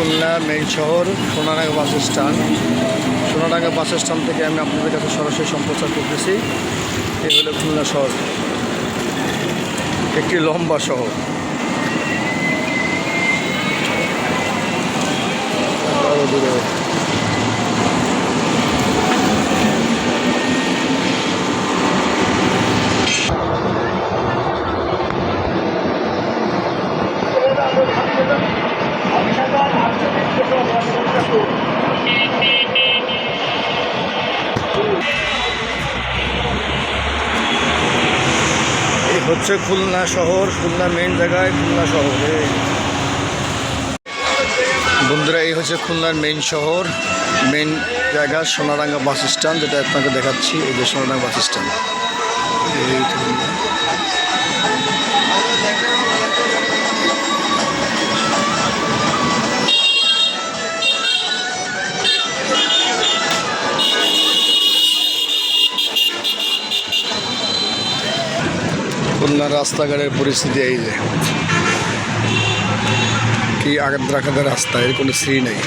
Khulna main শহর Sonadanga bus stand. Sonadanga bus stand থেকে আমি আপনাদের কাছে সরাসরি সম্প্রচার করতেছি। এই হলো খুলনা শহর, একটি লম্বা শহর। আরো দূরে এই হচ্ছে খুলনা শহর, খুলনা মেইন জায়গায় খুলনা শহর। বন্ধুরা, এই হচ্ছে খুলনার মেইন শহর, মেইন জায়গা সোনাডাঙ্গা বাস স্ট্যান্ড, যেটা আপনাকে দেখাচ্ছি। এই যে সোনাডাঙ্গা বাস স্ট্যান্ড। খুলনার রাস্তাঘাটের পরিস্থিতি এই যে কি আগাদ্রাখাদের রাস্তা, এর কোনো শ্রী নেই।